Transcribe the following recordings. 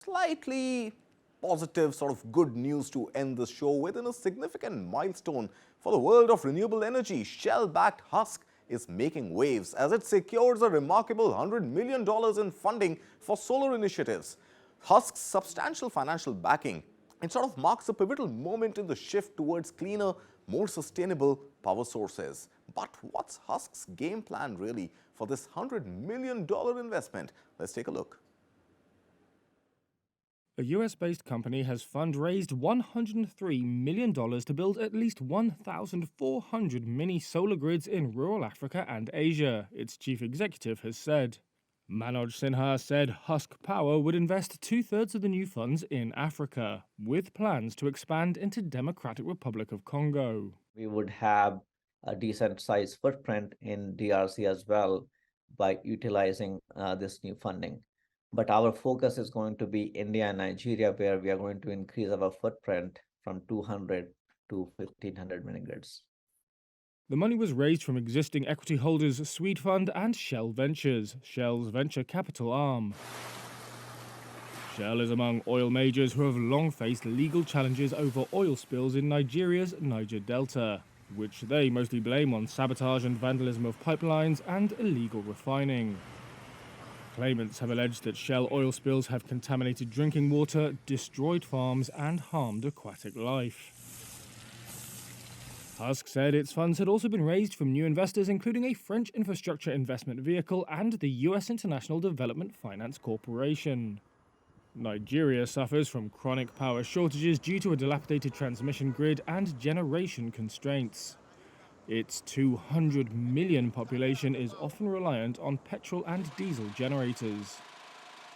Slightly positive sort of good news to end the show with, in a significant milestone for the world of renewable energy. Shell-backed Husk is making waves as it secures a remarkable $100 million in funding for solar initiatives. Husk's substantial financial backing, it sort of marks a pivotal moment in the shift towards cleaner, more sustainable power sources. But what's Husk's game plan really for this $100 million investment? Let's take a look. A US-based company has fundraised $103 million to build at least 1,400 mini solar grids in rural Africa and Asia, its chief executive has said. Manoj Sinha said Husk Power would invest two-thirds of the new funds in Africa, with plans to expand into Democratic Republic of Congo. We would have a decent-sized footprint in DRC as well by utilizing this new funding. But our focus is going to be India and Nigeria, where we are going to increase our footprint from 200 to 1,500 mini grids. The money was raised from existing equity holders SwedFund and Shell Ventures, Shell's venture capital arm. Shell is among oil majors who have long faced legal challenges over oil spills in Nigeria's Niger Delta, which they mostly blame on sabotage and vandalism of pipelines and illegal refining. Claimants have alleged that Shell oil spills have contaminated drinking water, destroyed farms, and harmed aquatic life. Husk said its funds had also been raised from new investors, including a French infrastructure investment vehicle and the US International Development Finance Corporation. Nigeria suffers from chronic power shortages due to a dilapidated transmission grid and generation constraints. Its 200 million population is often reliant on petrol and diesel generators.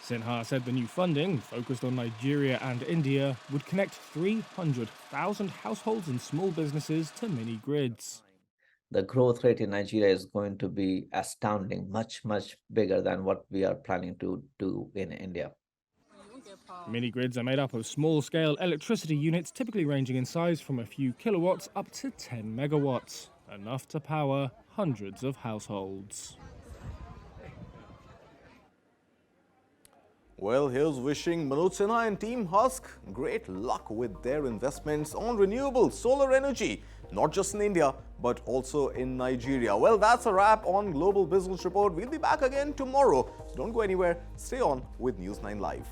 Sinha said the new funding, focused on Nigeria and India, would connect 300,000 households and small businesses to mini grids. The growth rate in Nigeria is going to be astounding, much bigger than what we are planning to do in India. Mini grids are made up of small-scale electricity units, typically ranging in size from a few kilowatts up to 10 megawatts, enough to power hundreds of households. Well, here's wishing Manoj Sinha and Team Husk great luck with their investments on renewable solar energy, not just in India, but also in Nigeria. Well, that's a wrap on Global Business Report. We'll be back again tomorrow. So don't go anywhere. Stay on with News9 Live.